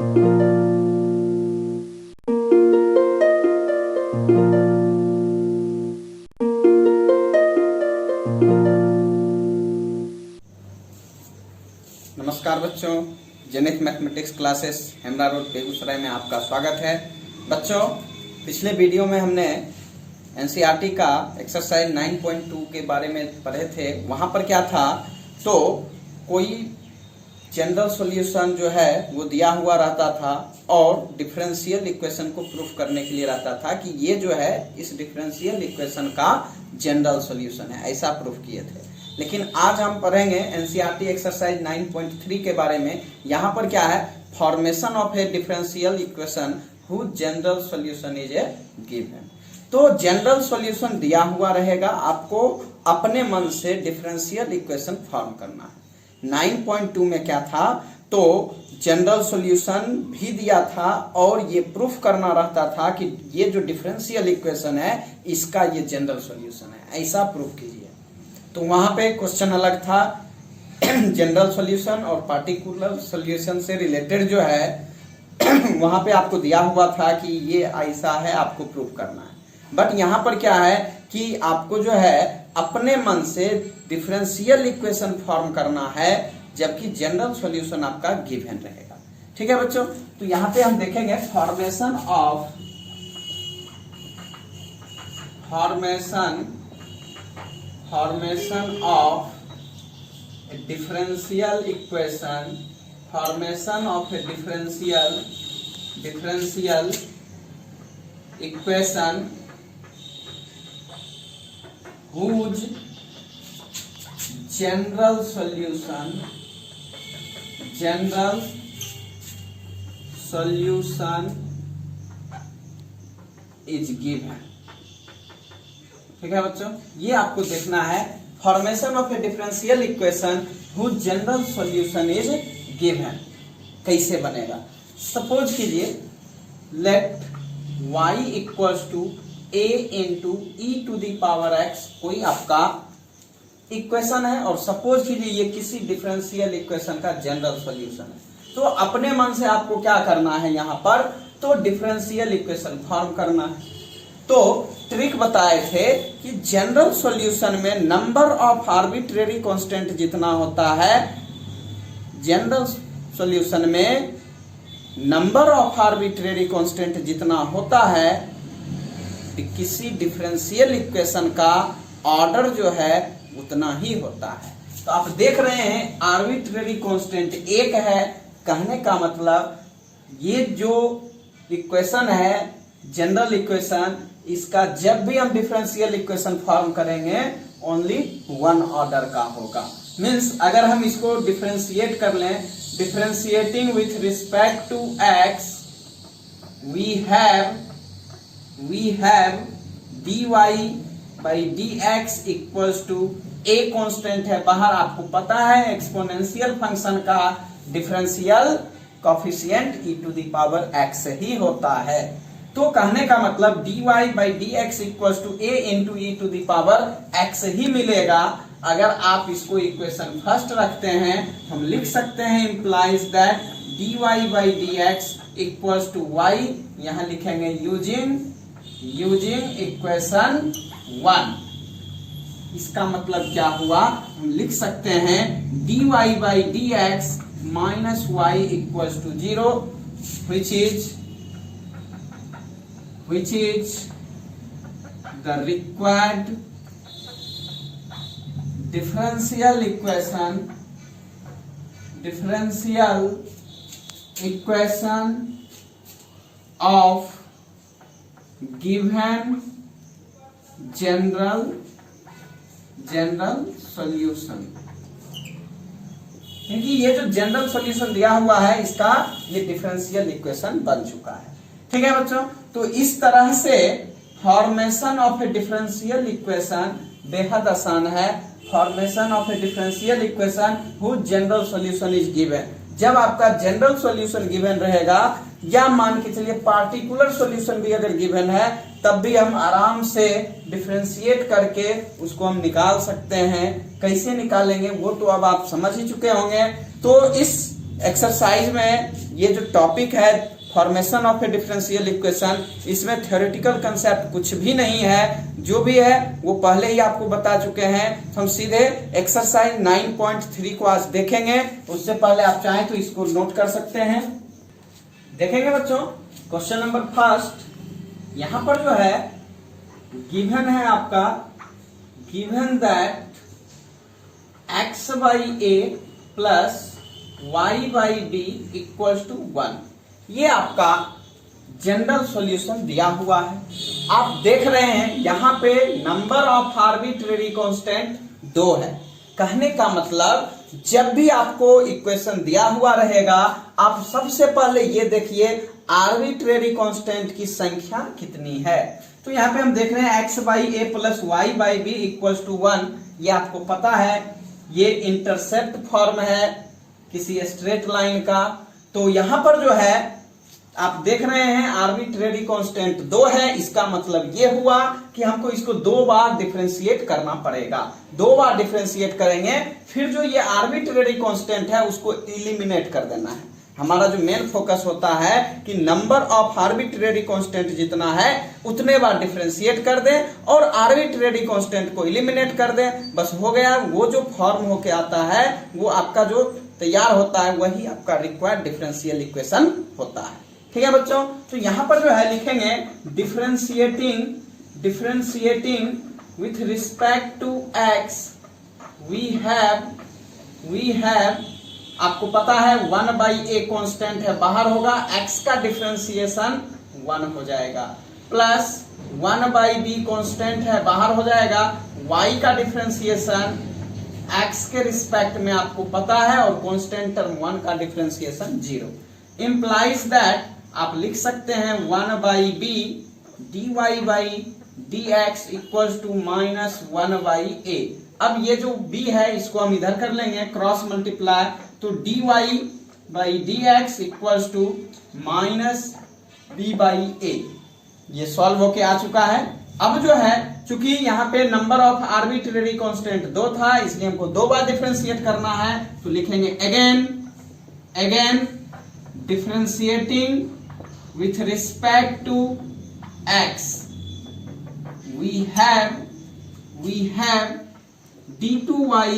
नमस्कार बच्चों, Zenith mathematics classes Hemra road Begusarai में आपका स्वागत है। बच्चों, पिछले वीडियो में हमने एनसीईआरटी का एक्सरसाइज 9.2 के बारे में पढ़े थे। वहां पर क्या था, तो कोई जनरल सॉल्यूशन जो है वो दिया हुआ रहता था और डिफरेंशियल इक्वेशन को प्रूफ करने के लिए रहता था कि ये जो है इस डिफरेंशियल इक्वेशन का जनरल सॉल्यूशन है, ऐसा प्रूफ किए थे। लेकिन आज हम पढ़ेंगे एनसीईआरटी एक्सरसाइज 9.3 के बारे में। यहाँ पर क्या है, formation of a differential equation whose general solution is a given. तो जनरल सॉल्यूशन दिया हुआ रहेगा, आपको अपने मन से डिफरेंशियल इक्वेशन फॉर्म करना है। 9.2 में क्या था, तो जनरल सॉल्यूशन भी दिया था और ये प्रूफ करना रहता था कि ये जो डिफरेंशियल इक्वेशन है इसका ये जनरल सॉल्यूशन है, ऐसा प्रूफ कीजिए। तो वहां पे क्वेश्चन अलग था, जनरल सॉल्यूशन और पार्टिकुलर सॉल्यूशन से रिलेटेड जो है वहां पे आपको दिया हुआ था कि ये ऐसा है, आपको प्रूफ करना है। बट यहाँ पर क्या है कि आपको जो है अपने मन से डिफरेंशियल इक्वेशन फॉर्म करना है, जबकि जनरल सॉल्यूशन आपका गिवन रहेगा। ठीक है बच्चों, तो यहाँ पे हम देखेंगे formation of a differential equation, formation of a differential equation whose general solution is given। ठीक है बच्चों, ये आपको देखना है formation of a differential equation whose general solution is given कैसे बनेगा। सपोज कीजिए let y equals to a into e to the power x कोई आपका इक्वेशन है, और सपोज कीजिए ये किसी डिफरेंशियल इक्वेशन का जनरल सॉल्यूशन है। तो अपने मन से आपको क्या करना है, यहाँ पर तो डिफरेंशियल इक्वेशन फॉर्म करना है। तो ट्रिक बताए थे कि जनरल सॉल्यूशन में नंबर ऑफ आर्बिट्रेरी कांस्टेंट जितना होता है, जनरल सॉल्यूशन में नंबर ऑफ आर्बिट्रेरी कांस्टेंट जितना होता है, किसी डिफरेंशियल इक्वेशन का ऑर्डर जो है उतना ही होता है। तो आप देख रहे हैं आर्बिट्रेरी कांस्टेंट एक है, कहने का मतलब ये जो इक्वेशन है जनरल इक्वेशन, इसका जब भी हम डिफरेंशियल इक्वेशन फॉर्म करेंगे ओनली वन ऑर्डर का होगा। मींस अगर हम इसको डिफरेंशिएट कर लें, differentiating with respect to x we have dy by dx equals to a constant है बाहर। आपको पता है एक्सपोनेंशियल फंक्शन का differential coefficient e to the power x ही होता है। तो कहने का मतलब dy by dx equals to a into e to the power x ही मिलेगा। अगर आप इसको इक्वेशन फर्स्ट रखते हैं, हम लिख सकते हैं implies that dy by dx equals to y, यहां लिखेंगे यूजिंग इक्वेशन 1। इसका मतलब क्या हुआ, हम लिख सकते हैं dy by dx minus y equals to 0 which is the required differential equation of given general solution। क्योंकि ये जो जनरल सॉल्यूशन दिया हुआ है इसका ये डिफरेंशियल इक्वेशन बन चुका है। ठीक है बच्चों, तो इस तरह से formation of a differential equation बेहद आसान है। Formation of a differential equation whose general solution is given. जब आपका जनरल सॉल्यूशन गिवन रहेगा, या मान के चलिए पार्टिकुलर सॉल्यूशन भी अगर गिवन है, तब भी हम आराम से डिफरेंशिएट करके उसको हम निकाल सकते हैं। कैसे निकालेंगे वो तो अब आप समझ ही चुके होंगे। तो इस एक्सरसाइज में ये जो टॉपिक है formation of a differential equation, इसमें थ्योरेटिकल कंसेप्ट कुछ भी नहीं है, जो भी है वो पहले ही आपको बता चुके हैं। तो हम सीधे एक्सरसाइज 9.3 को आज देखेंगे। उससे पहले आप चाहें तो इसको नोट कर सकते हैं। देखेंगे बच्चों, क्वेश्चन नंबर फर्स्ट, यहां पर जो है गिवन है आपका, given that x by a plus y by b equal to 1। ये आपका जनरल सॉल्यूशन दिया हुआ है। आप देख रहे हैं यहां पे नंबर ऑफ आर्बिट्रेरी कांस्टेंट 2 है। कहने का मतलब जब भी आपको इक्वेशन दिया हुआ रहेगा, आप सबसे पहले ये देखिए आर्बिट्रेरी कांस्टेंट की संख्या कितनी है। तो यहाँ पे हम देख रहे हैं x by a plus y by b equal to 1। ये आपको पता है, ये इंटरसेप्ट फॉर्म है किसी स्ट्रेट लाइन का। तो यहां पर जो है आप देख रहे हैं आर्बिट्रेरी कांस्टेंट 2 है। इसका मतलब ये हुआ कि हमको इसको 2 बार डिफरेंशिएट करना पड़ेगा। 2 बार डिफरेंशिएट करेंगे, फिर जो ये आर्बिट्रेरी कांस्टेंट है उसको इलिमिनेट कर देना है। हमारा जो मेन फोकस होता है कि नंबर ऑफ आर्बिट्रेरी कांस्टेंट जितना है उतने बार डिफरेंशिएट कर दें और आर्बिट्रेरी कांस्टेंट को इलिमिनेट कर दें, बस हो गया। वो जो फॉर्म होके आता है वो आपका जो तैयार होता है वही आपका रिक्वायर्ड डिफरेंशियल इक्वेशन होता है। ठीक है बच्चों, तो यहां पर जो है लिखेंगे differentiating with respect to x we have आपको पता है 1 बाई ए कांस्टेंट है, बाहर होगा, x का डिफरेंशिएशन 1 हो जाएगा, प्लस 1 बाई बी कांस्टेंट है, बाहर हो जाएगा, y का डिफरेंशिएशन x के रिस्पेक्ट में आपको पता है और कांस्टेंट टर्म 1 का डिफरेंशिएशन 0। इंप्लाइज दैट आप लिख सकते हैं 1 by b d y by d x equal to minus 1 by a. अब ये जो b है इसको हम इधर कर लेंगे, क्रॉस मल्टीप्लाई, तो d y by d x equal to minus b by a. ये सॉल्व होके आ चुका है। अब जो है चूंकि यहाँ पे नंबर ऑफ आर्बिट्रेरी कांस्टेंट 2 था, इसलिए हमको 2 बार डिफरेंशिएट करना है। तो लिखेंगे again differentiating with respect to x we have d2y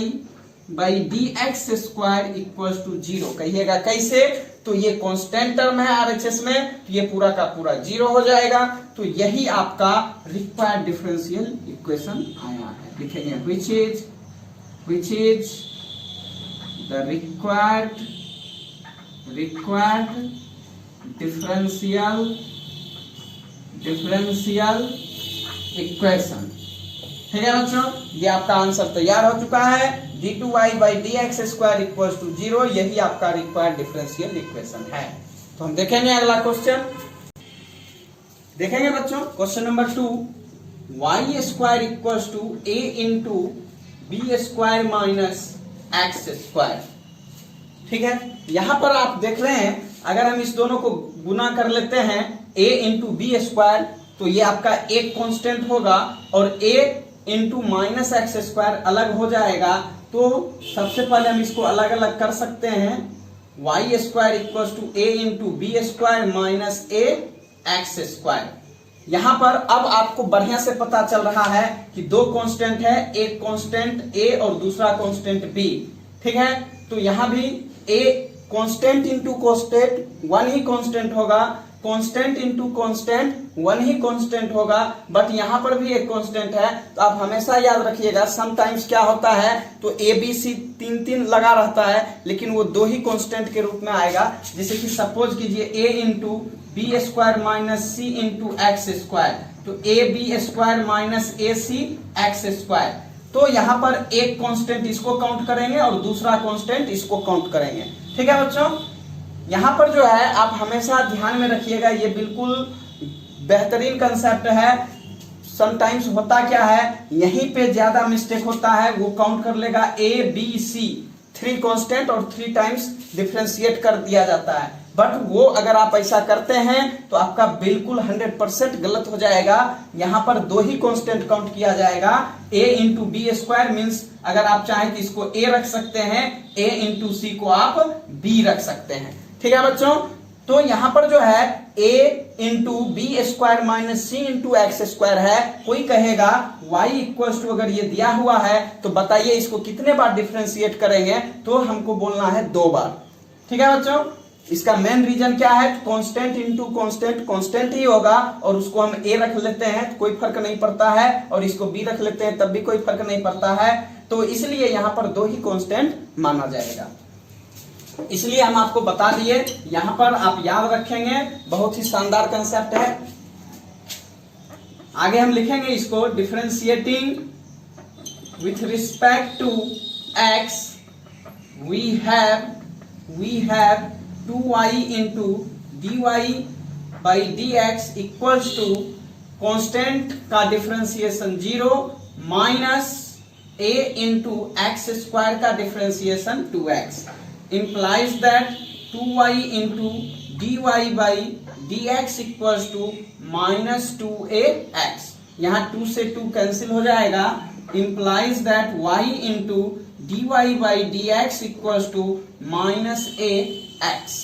by dx square equals to 0। कहिएगा कैसे? तो ये कांस्टेंट टर्म है आरएचएस में, तो ये पूरा का पूरा 0 हो जाएगा। तो यही आपका रिक्वायर्ड डिफरेंशियल इक्वेशन आया है। लिखेंगे which is the required differential equation. ठीक है बच्चों, ये आपका आंसर तैयार हो चुका है। d2y by d x square equal to 0, यही आपका रिक्वायर्ड डिफरेंशियल इक्वेशन है। तो हम देखेंगे अगला क्वेश्चन। देखेंगे बच्चों क्वेश्चन नंबर 2, y स्क्वायर इक्वल टू a into b square minus x square. ठीक है, यहां पर आप देख रहे हैं अगर हम इस दोनों को गुना कर लेते हैं a इंटू बी स्क्वायर, तो ये आपका एक कांस्टेंट होगा और a into minus x square अलग हो जाएगा। तो सबसे पहले हम इसको अलग अलग कर सकते हैं, y square equal to a into b square minus a x square. यहां पर अब आपको बढ़िया से पता चल रहा है कि 2 कांस्टेंट है, एक कांस्टेंट a और दूसरा कांस्टेंट b। ठीक है, तो यहां भी a constant into constant 1 he constant होगा, कांस्टेंट इंटू कांस्टेंट 1 ही कांस्टेंट होगा, बट यहां पर भी एक कांस्टेंट है। तो आप हमेशा याद रखिएगा, समटाइम्स क्या होता है तो ए बी सी 3 लगा रहता है, लेकिन वो 2 ही कांस्टेंट के रूप में आएगा। जैसे कि सपोज कीजिए a into b square minus c into x square, तो a b square minus a c x square. तो यहां पर एक कांस्टेंट इसको काउंट करेंगे और दूसरा कांस्टेंट इसको काउंट करेंगे। ठीक है बच्चों, यहां पर जो है आप हमेशा ध्यान में रखिएगा, ये बिल्कुल बेहतरीन कंसेप्ट है। समटाइम्स होता क्या है, यहीं पे ज्यादा मिस्टेक होता है, वो काउंट कर लेगा ए बी सी 3 कांस्टेंट और 3 टाइम्स डिफरेंशिएट कर दिया जाता है। बट वो अगर आप ऐसा करते हैं तो आपका बिल्कुल 100% गलत हो जाएगा। यहां पर 2 ही कांस्टेंट काउंट किया जाएगा, a into b square means अगर आप चाहें तो इसको a रख सकते हैं, a इंटू सी को आप b रख सकते हैं। ठीक है बच्चों। तो यहां पर जो है a into b square minus c into x square है। कोई कहेगा y इक्वल्स टू, अगर ये दिया हुआ है तो बताइए इसको कितने बार डिफ्रेंशिएट करेंगे, तो हमको बोलना है 2 बार। ठीक है बच्चों। इसका मेन रीजन क्या है, कांस्टेंट इंटू कांस्टेंट, कांस्टेंट ही होगा और उसको हम a रख लेते हैं कोई फर्क नहीं पड़ता है, और इसको b रख लेते हैं तब भी कोई फर्क नहीं पड़ता है, तो इसलिए यहां पर 2 ही कांस्टेंट माना जाएगा। इसलिए हम आपको बता दिए, यहां पर आप याद रखेंगे, बहुत ही शानदार कंसेप्ट है। आगे हम लिखेंगे इसको, differentiating with respect to x we have 2y into dy by dx equals to constant का differentiation 0 minus a into x square का differentiation 2x implies that 2y into dy by dx equals to minus 2ax। यहाँ 2 से 2 cancel हो जाएगा, implies that y into dy by dx equals to minus ax।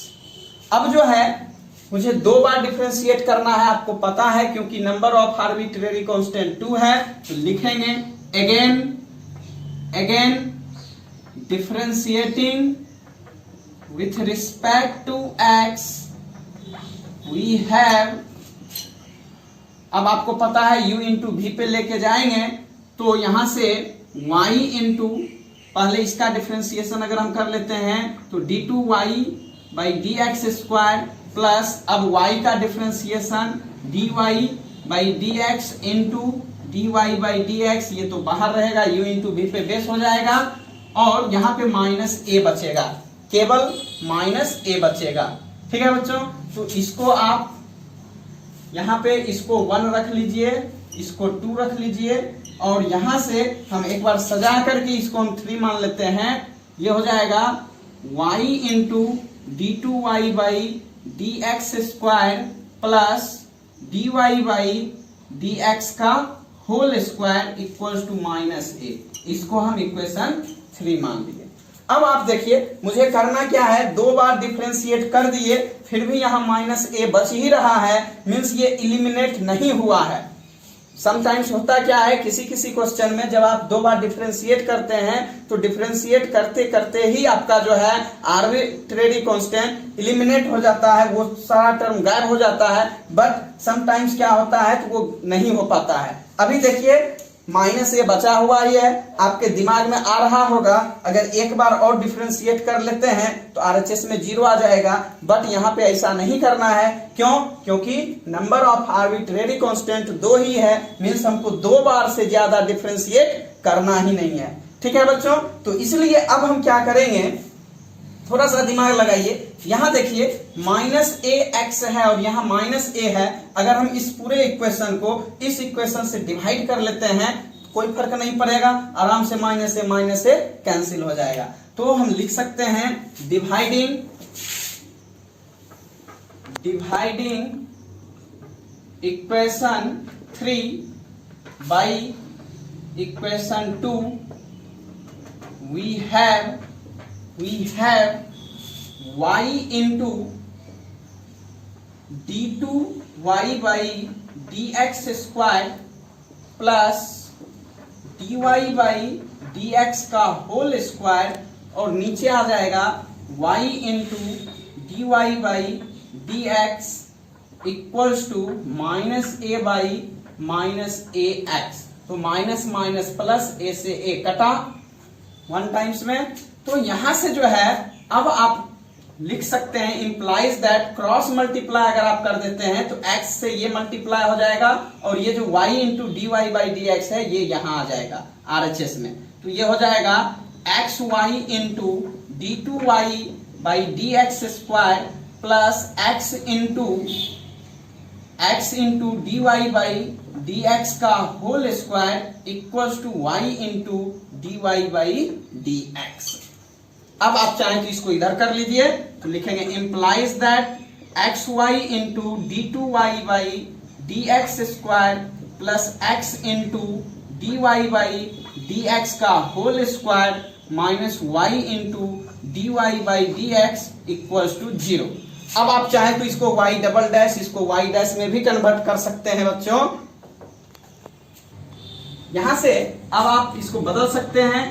अब जो है मुझे 2 बार differentiate करना है, आपको पता है, क्योंकि नंबर ऑफ आर्बिट्रेरी कांस्टेंट 2 है, तो लिखेंगे again differentiating with respect to x we have, अब आपको पता है u इंटू वी पे लेके जाएंगे तो यहां से y इंटू, पहले इसका डिफरेंशिएशन अगर हम कर लेते हैं तो d2y by d x square plus अब y का differentiation dy by d x into dy by d x, ये तो बाहर रहेगा, u इंटू वी पे बेस हो जाएगा और यहाँ पे माइनस a बचेगा, केवल माइनस a बचेगा। ठीक है बच्चों। तो इसको आप यहां पे इसको 1 रख लीजिए, इसको 2 रख लीजिए, और यहां से हम एक बार सजा करके इसको हम 3 मान लेते हैं। ये हो जाएगा y into d2y by d x square plus dy by d x का whole square equals to minus a। इसको हम इक्वेशन 3 मान लिए। अब आप देखिए मुझे करना क्या है, 2 बार डिफरेंशिएट कर दिए, फिर भी यहाँ माइनस a बच ही रहा है, मीन्स ये इलिमिनेट नहीं हुआ है। समटाइम्स होता क्या है, किसी क्वेश्चन में जब आप 2 बार डिफरेंशिएट करते हैं तो डिफरेंशिएट करते करते ही आपका जो है आर्बिट्रेरी कांस्टेंट इलिमिनेट हो जाता है, वो सारा टर्म गायब हो जाता है, बट समटाइम्स क्या होता है तो वो नहीं हो पाता है। अभी देखिए माइनस ये बचा हुआ ही है, आपके दिमाग में आ रहा होगा अगर एक बार और डिफरेंशिएट कर लेते हैं तो आरएचएस में 0 आ जाएगा, बट यहाँ पे ऐसा नहीं करना है। क्यों? क्योंकि नंबर ऑफ आर्बिट्रेरी कांस्टेंट 2 ही है, मीन्स हमको 2 बार से ज्यादा डिफरेंशिएट करना ही नहीं है। ठीक है बच्चों। तो इसलिए अब हम क्या करेंगे, थोड़ा सा दिमाग लगाइए। यहां देखिए माइनस ए एक्स है और यहां माइनस ए है, अगर हम इस पूरे इक्वेशन को इस इक्वेशन से डिवाइड कर लेते हैं कोई फर्क नहीं पड़ेगा, आराम से माइनस से कैंसिल हो जाएगा। तो हम लिख सकते हैं dividing equation 3 by equation 2 we have y into d2y by dx square plus dy by dx का होल स्क्वायर, और नीचे आ जाएगा y into dy by dx equals to minus a by minus ax। तो माइनस माइनस प्लस a से a कटा 1 times में। तो यहां से जो है अब आप लिख सकते हैं इंप्लाइज दैट, क्रॉस मल्टीप्लाई अगर आप कर देते हैं तो x से ये मल्टीप्लाई हो जाएगा और ये जो y into d y by d x है ये यहां आ जाएगा आरएचएस में। तो ये हो जाएगा x y into d two y by d x square plus x into d y by d x का whole square equals to y into d y by d x. अब आप चाहें तो इसको इधर कर लीजिए, तो लिखेंगे implies that x y into d two y by d x square plus x into d y by d x का whole square minus y into dy by d x equals to 0। अब आप चाहे तो इसको y double dash, इसको y dash में भी convert कर सकते हैं बच्चों। यहां से अब आप इसको बदल सकते हैं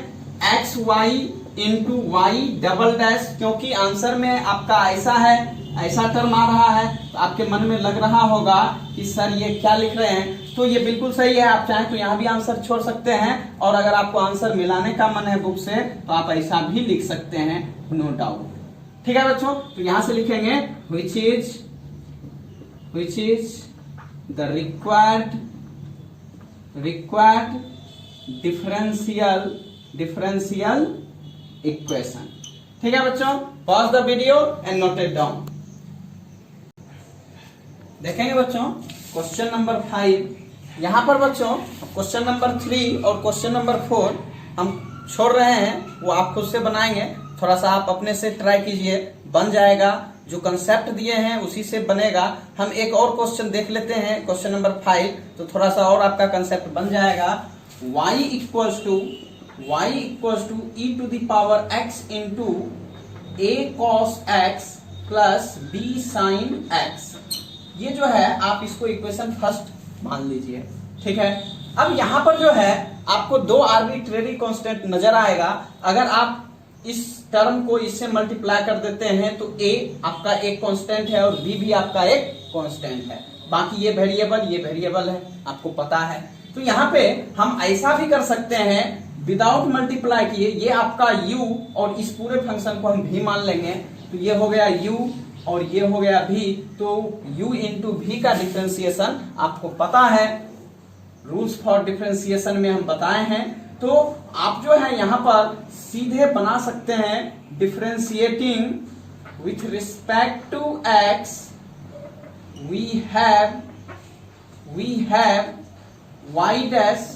x y into y double dash, क्योंकि आंसर में आपका ऐसा है, ऐसा टर्म आ रहा है, तो आपके मन में लग रहा होगा कि सर ये क्या लिख रहे हैं। तो ये बिल्कुल सही है, आप चाहें तो यहाँ भी आंसर छोड़ सकते हैं, और अगर आपको आंसर मिलाने का मन है बुक से तो आप ऐसा भी लिख सकते हैं, नो डाउट। ठीक है बच्चों, तो यहां से लिखेंगे which is the required differential equation। ठीक है बच्चों, pause the video and note it down. देखेंगे बच्चों क्वेश्चन नंबर 5। यहां पर बच्चों क्वेश्चन नंबर 3 और क्वेश्चन नंबर 4 हम छोड़ रहे हैं, वो आप खुद से बनाएंगे। थोड़ा सा आप अपने से ट्राई कीजिए, बन जाएगा। जो कंसेप्ट दिए हैं उसी से बनेगा। हम एक और क्वेश्चन देख लेते हैं, क्वेश्चन नंबर 5, तो थोड़ा सा और आपका कंसेप्ट बन जाएगा। y equals to e to the power x into a cos x plus b sin x। ये जो है आप इसको इक्वेशन फर्स्ट मान लीजिए। ठीक है, अब यहां पर जो है आपको दो आर्बिट्रेरी कांस्टेंट नजर आएगा। अगर आप इस टर्म को इससे मल्टीप्लाई कर देते हैं तो a आपका एक कांस्टेंट है और b भी आपका एक कांस्टेंट है। बाकी ये वेरिएबल है, आपको पता है। तो यहाँ पे हम ऐसा भी कर सकते हैं विदाउट मल्टीप्लाई किए, ये आपका u और इस पूरे फंक्शन को हम v मान लेंगे। तो ये हो गया u और ये हो गया v। तो u इंटू v का डिफरेंशिएशन आपको पता है, रूल्स फॉर डिफरेंशिएशन में हम बताए हैं। तो आप जो है यहाँ पर सीधे बना सकते हैं differentiating with respect to x we have y dash.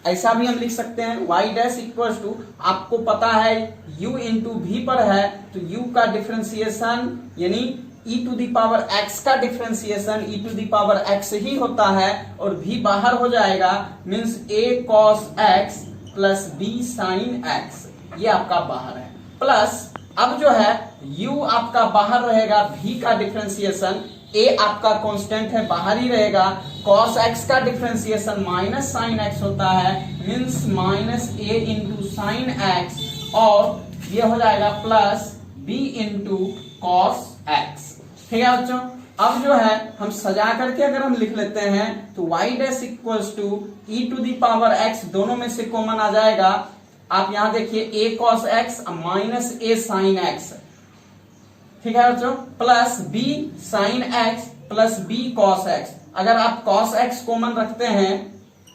ऐसा भी हम लिख सकते हैं y डैश इक्वल्स टू, आपको पता है u इंटू v पर है, तो u का डिफरेंशिएशन यानी e to the power x का differentiation e to the power x ही होता है, और v बाहर हो जाएगा, means a cos x plus b sin x, ये आपका बाहर है। प्लस अब जो है u आपका बाहर रहेगा, v का डिफरेंशिएशन, a आपका कांस्टेंट है बाहर ही रहेगा, cos x का डिफरेंशिएशन माइनस sin x होता है, means minus a into sine x, और ये हो जाएगा plus b into cos x। ठीक है बच्चों, अब जो है हम सजा करके अगर हम लिख लेते हैं तो y dash equals to e to the power x, दोनों में से कॉमन आ जाएगा। आप यहां देखिए a cos x minus a sin x। ठीक है बच्चों, plus b sin x plus b cos x। अगर आप cos x कॉमन रखते हैं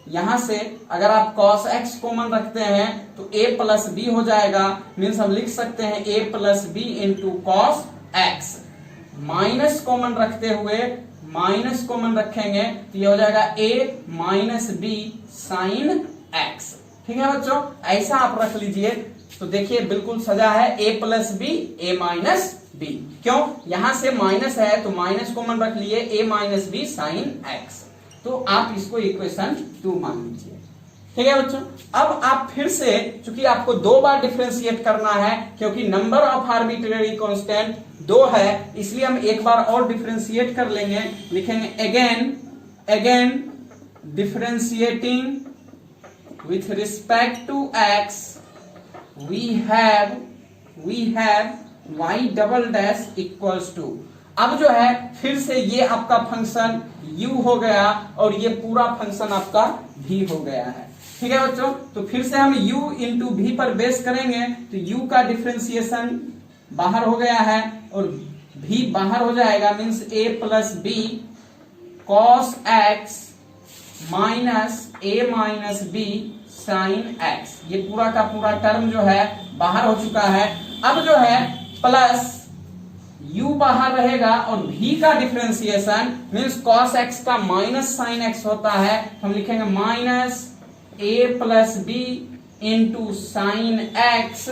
यहां से, अगर आप cos x कॉमन रखते हैं तो a प्लस b हो जाएगा, मीन्स हम लिख सकते हैं a plus b into cos x। Minus common रखते हुए माइनस कॉमन रखेंगे तो ये हो जाएगा a minus b sine x। ठीक है बच्चों, ऐसा आप रख लीजिए। तो देखिए बिल्कुल सजा है, a plus b a minus b। क्यों, यहां से माइनस है तो माइनस कॉमन रख लिए, a minus b sine x। तो आप इसको इक्वेशन 2 मान लीजिए। ठीक है बच्चों, अब आप फिर से, चूंकि आपको 2 बार डिफरेंशिएट करना है, क्योंकि नंबर ऑफ आर्बिट्रेरी कांस्टेंट 2 है, इसलिए हम एक बार और डिफरेंशिएट कर लेंगे। लिखेंगे again differentiating with respect to x we have y double dash equals to. अब जो है फिर से ये आपका फंक्शन u हो गया और ये पूरा फंक्शन आपका v हो गया है। ठीक है बच्चों, तो फिर से हम u इंटू v पर बेस करेंगे तो u का डिफरेंशिएशन बाहर हो गया है और v बाहर हो जाएगा, means a plus b cos x minus a minus b sine x। ये पूरा का पूरा टर्म जो है बाहर हो चुका है। अब जो है प्लस u बाहर रहेगा और v का डिफरेंशिएशन मीन्स cos x का माइनस साइन x होता है, हम लिखेंगे minus a plus b into sine x,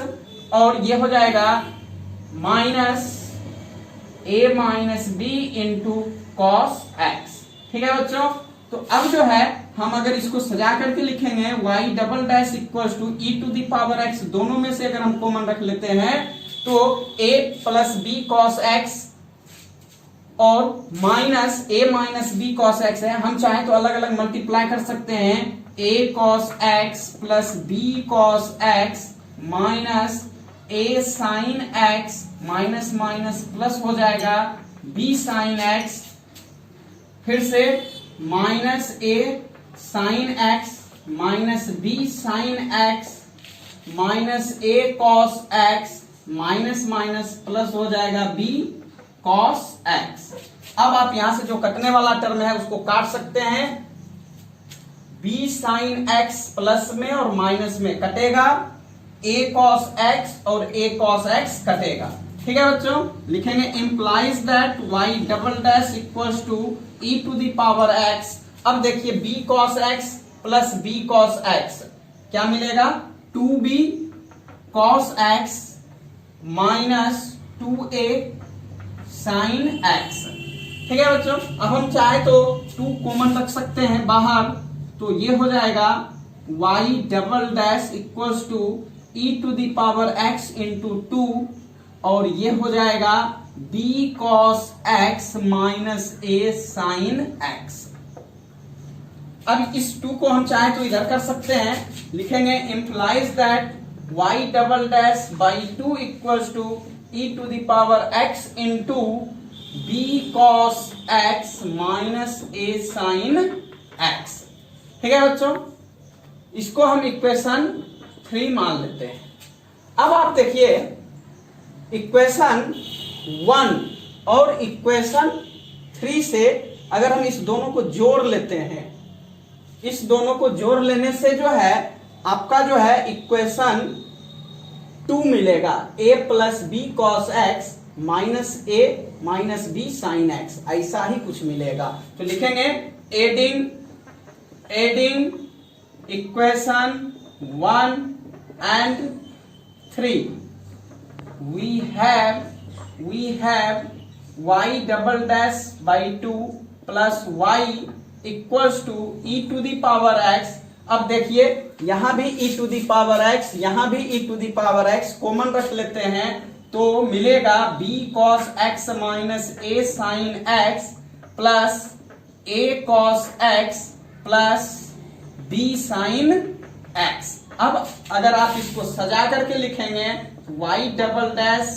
और ये हो जाएगा minus a minus b into cos x। ठीक है बच्चों, तो अब जो है हम अगर इसको सजा करके लिखेंगे y double dash equal to e to the power x, दोनों में से अगर हम कॉमन रख लेते हैं तो a plus B cos x और minus a minus B cos x है। हम चाहें तो अलग अलग मल्टीप्लाई कर सकते हैं, a cos x plus b cos x minus a sine x, minus minus plus हो जाएगा b साइन x, फिर से minus a sine x minus b sine x minus a cos x, minus minus plus हो जाएगा b cos x। अब आप यहां से जो कटने वाला टर्म है उसको काट सकते हैं, b साइन x प्लस में और माइनस में कटेगा, a कॉस x और a कॉस x कटेगा। ठीक है बच्चों, लिखेंगे implies that y double dash equals to e to the power x। अब देखिए b cos x plus b cos x क्या मिलेगा, 2b cos x minus 2a sin x। ठीक है बच्चों, अब हम चाहे तो 2 कॉमन रख सकते हैं बाहर, तो ये हो जाएगा y double dash equals to e to the power x into 2 और ये हो जाएगा b cos x minus a sin x। अब इस 2 को हम चाहे तो इधर कर सकते हैं, लिखेंगे implies that y double dash by 2 equals to e to the power x into b cos x minus a sin x। ठीक है बच्चों, इसको हम इक्वेशन 3 मान लेते हैं। अब आप देखिए इक्वेशन 1 और इक्वेशन 3 से अगर हम इस दोनों को जोड़ लेते हैं, इस दोनों को जोड़ लेने से जो है आपका जो है इक्वेशन 2 मिलेगा, a plus B cos X minus a minus B sine X, ऐसा ही कुछ मिलेगा। तो लिखेंगे adding equation 1 and 3 we have y double dash by 2 plus y equals to e to the power x। अब देखिए यहां भी e to the power x, यहां भी e to the power x common रख लेते हैं तो मिलेगा b cos x minus a sin x plus a cos x plus b sin x। अब अगर आप इसको सजा करके लिखेंगे y double dash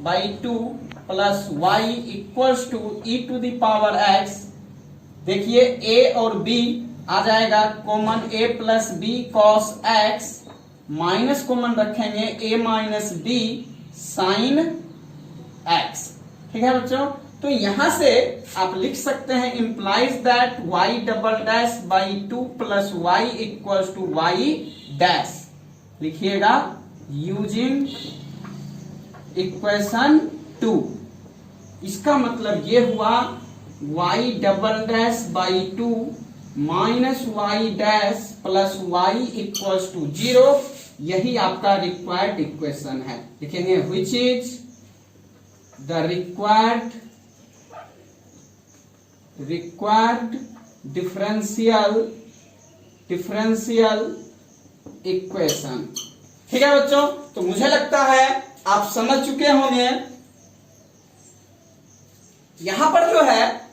by 2 plus y equals to e to the power x, देखिए a और b आ जाएगा common, a plus B cos x minus common रखेंगे a minus B sine x। ठीक है बच्चों, तो यहां से आप लिख सकते हैं implies that y double dash by 2 plus y equals to y dash, लिखिएगा यूजिंग इक्वेशन 2। इसका मतलब ये हुआ y double dash by 2 minus Y dash plus Y equals to 0, यही आपका रिक्वायर्ड इक्वेशन है। लिखेंगे which is the required differential equation. ठीक है बच्चों, तो मुझे लगता है आप समझ चुके होंगे। यहां पर जो है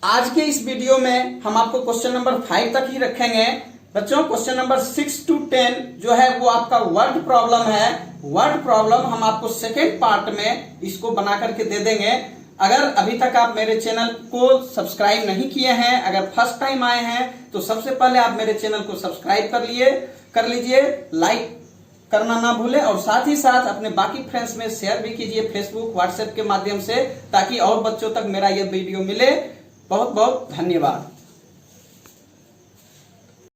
आज के इस वीडियो में हम आपको क्वेश्चन नंबर 5 तक ही रखेंगे। बच्चों क्वेश्चन नंबर 6 to 10 जो है वो आपका वर्ड प्रॉब्लम है। वर्ड प्रॉब्लम हम आपको सेकेंड पार्ट में इसको बना करके दे देंगे। अगर अभी तक आप मेरे चैनल को सब्सक्राइब नहीं किए हैं, अगर फर्स्ट टाइम आए हैं तो सबसे पहले आप मेरे चैनल को सब्सक्राइब कर लीजिए, लाइक करना ना भूलें और साथ ही साथ अपने बाकी फ्रेंड्स में शेयर भी कीजिए फेसबुक व्हाट्सएप के माध्यम से, ताकि और बच्चों तक मेरा यह वीडियो मिले। बहुत बहुत धन्यवाद।